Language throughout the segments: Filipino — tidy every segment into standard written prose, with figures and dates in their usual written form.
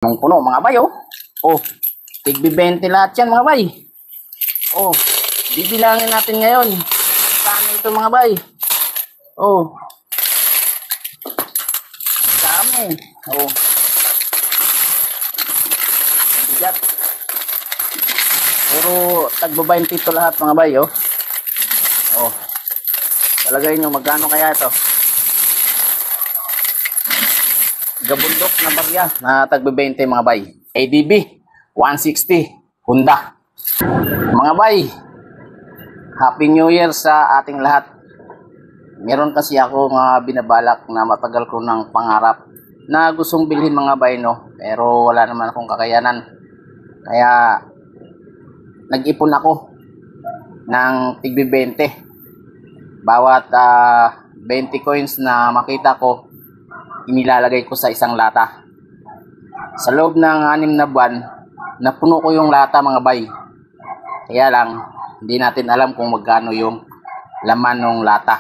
Punong-puno mga bay, oh. Oh, tig-20 lahat yan mga bay. Oh, bibilangin natin ngayon. Saan ito mga bay? Oh. Dami. Oh. Bigat. Puro tagba-20 ito lahat mga bay, oh. Oh. Talagay nyo magkano kaya ito? Gabundok na barya na tagba-20 mga bay. ADB 160 Honda. Mga bay, Happy New Year sa ating lahat. Meron kasi ako binabalak na matagal ko ng pangarap na gustong bilhin mga bay, no? Pero wala naman akong kakayanan. Kaya nag-ipon ako ng tig-20. Bawat 20 coins na makita ko, inilalagay ko sa isang lata. Sa loob ng 6 na buwan, napuno ko yung lata mga bay. Kaya lang, hindi natin alam kung magkano yung laman ng lata.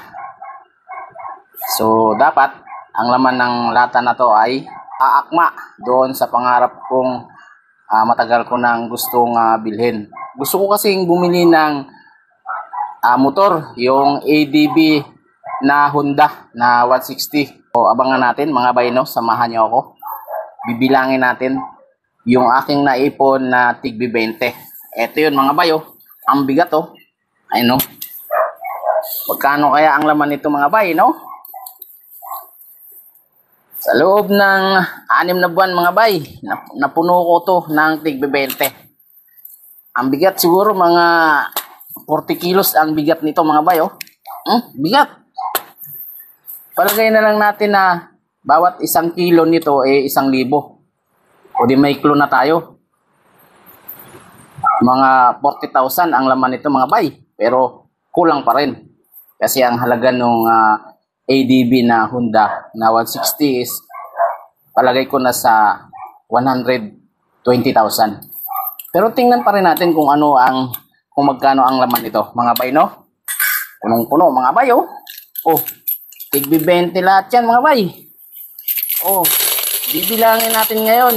So, dapat, ang laman ng lata na to ay aakma doon sa pangarap kong matagal ko nang gustong bilhin. Gusto ko kasing bumili ng motor, yung ADB na Honda na 160. O, abangan natin mga bay, no? Samahan nyo ako. Bibilangin natin yung aking naipon na tig-20. Ito yun mga bay, oh. Ang bigat, oh. Ayun, no? Magkano kaya ang laman nito mga bay, no? Sa loob ng 6 na buwan mga bay, napuno ko to ng tig-20. Ang bigat siguro mga 40 kilos ang bigat nito mga bay, oh. Bigat. Palagay na lang natin na bawat 1 kilo nito ay 1,000. O di may kilo na tayo. Mga 40,000 ang laman nito mga bay. Pero kulang pa rin. Kasi ang halaga ng ADB na Honda na 160 is palagay ko na sa 120,000. Pero tingnan pa rin natin kung magkano ang laman nito mga bay, no? Punong-puno mga bay, oh. Oh, tig-20 lahat yan mga bay. Oh, bibilangin natin ngayon.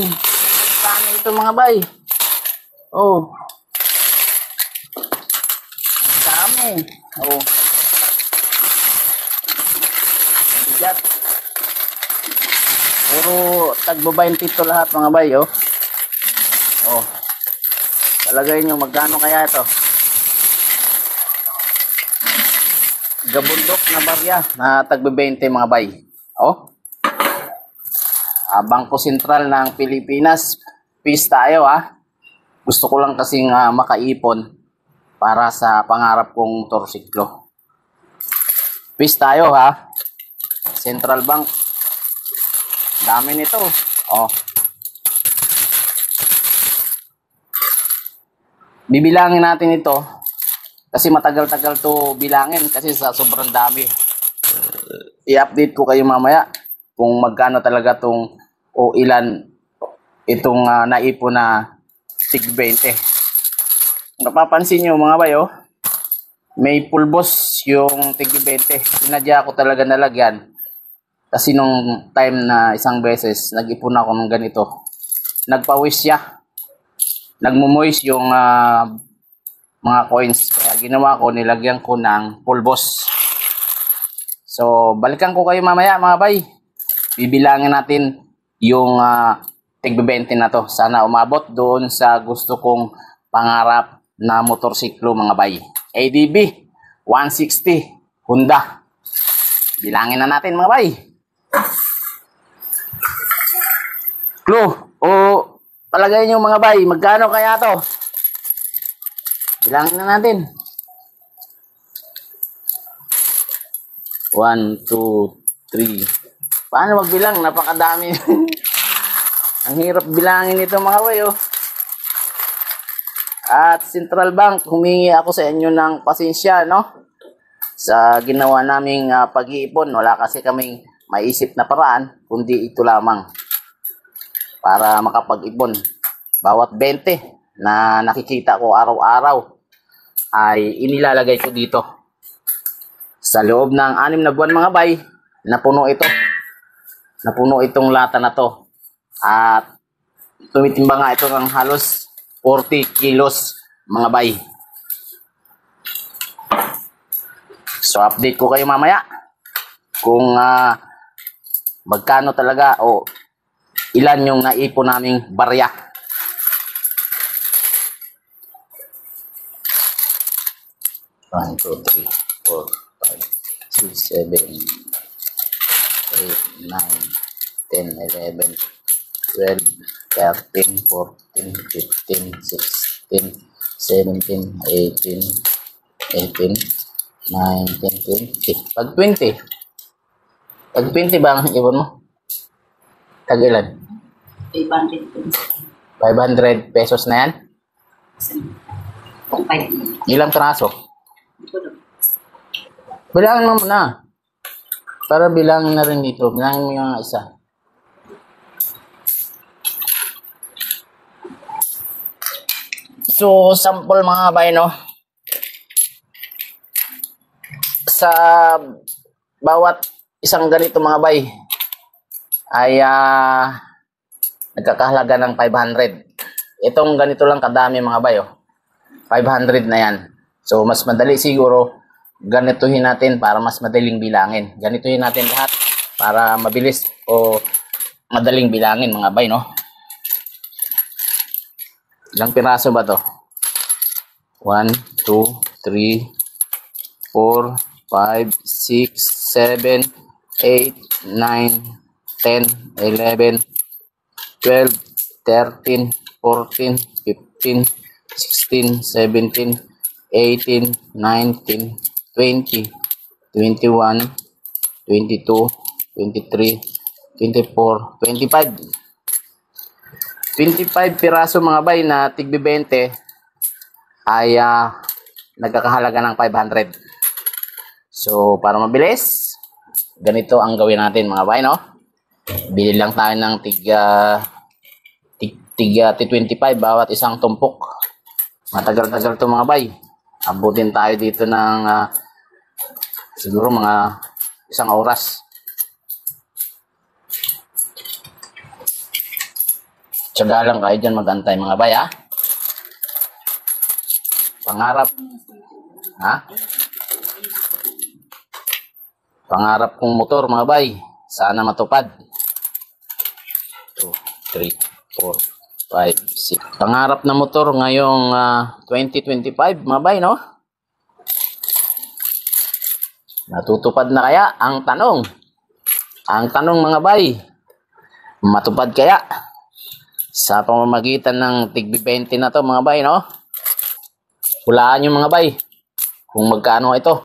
Saan ito mga bay? Oh. Dami. Oh. Bigat. Puro tagba-20 ito lahat mga bay, oh. Oh. Talagay nyo magkano kaya ito? Gabundok na barya na tagba-20 mga bay. Oh. Bangko Sentral ng Pilipinas. Peace tayo, ha. Gusto ko lang kasing makaipon para sa pangarap kong motorsiklo. Peace tayo, ha. Central Bank. Dami nito. Oh. Bibilangin natin ito kasi matagal-tagal to bilangin kasi sa sobrang dami. I-update ko kayo mamaya kung magkano talaga o ilan itong naipon na tig-20. Napapansin nyo mga bayo, may pulbos yung tig-20. Sinadya ko talaga nalagyan kasi nung time na isang beses nag-ipon ako ng ganito, nagpawis siya, nagmumoist yung mga coins, kaya ginawa ko, nilagyan ko ng pulbos. So balikan ko kayo mamaya mga bay, bibilangin natin yung tig-20 na to. Sana umabot doon sa gusto kong pangarap na motorsiklo mga bay. ADB 160 Honda. Bilangin na natin mga bay. Clue o palagay nyo mga bay, magkano kaya to? Bilangin na natin. 1, 2, 3. Paano magbilang? Napakadami. Ang hirap bilangin ito mga bay, oh. At Central Bank, humingi ako sa inyo ng pasensya, no? Sa ginawa naming pag-iipon, wala kasi kaming maisip na paraan, kundi ito lamang para makapag-ipon. Bawat 20 na nakikita ko araw-araw ay inilalagay ko dito. Sa loob ng 6 na buwan mga bay, napuno ito. Napuno itong lata na to. At Tumitimba nga ito ng halos 40 kilos mga bay. So update ko kayo mamaya kung magkano talaga o ilan yung naipon naming barya. One, two, three, four, five, six, 7, 8, 9, 10, 11, 12, 13, 14, 15, 16, 17, 18, 19, 20. Pag 20 ba ang ibon mo? Tag ilan? 500 pesos na yan? Ilang traso? Bilangin mo muna. Para bilangin na rin dito. Bilangin mo yung isa. So, sample mga bay, no? Sa bawat isang ganito mga bay ay nagkakahalaga ng 500. Itong ganito lang kadami mga bay, oh. 500 na yan. So, mas madali siguro ganituhin natin para mas madaling bilangin. Ganituhin natin lahat para mabilis o madaling bilangin mga bay, no? Ilang piraso ba to? 1, 2, 3, 4, 5, 6, 7, 8, 9, 10, 11, 12, 13, 14, 15, 16, 17, 18, 19, 20, 21, 22, 23, 24, 25. 25 piraso mga bay na tigbi 20 ay nagkakahalaga ng 500. So, para mabilis, ganito ang gawin natin mga bay, no? Bili lang tayo ng tiga 25 bawat isang tumpok. Matagal-tagal to mga bay. Abutin tayo dito ng siguro mga isang oras. Tiyaga lang kayo dyan mag-antay mga bay, ha? Pangarap. Ha? Pangarap kong motor mga bay. Sana matupad. 2, 3, 4, 5, 6. Pangarap na motor ngayong 2025 mga bay, no? Natutupad na kaya? Ang tanong mga bay, matupad kaya? Sa pamamagitan ng tigbi 20 na to mga bay, no? Hulaan nyo mga bay kung magkano ito.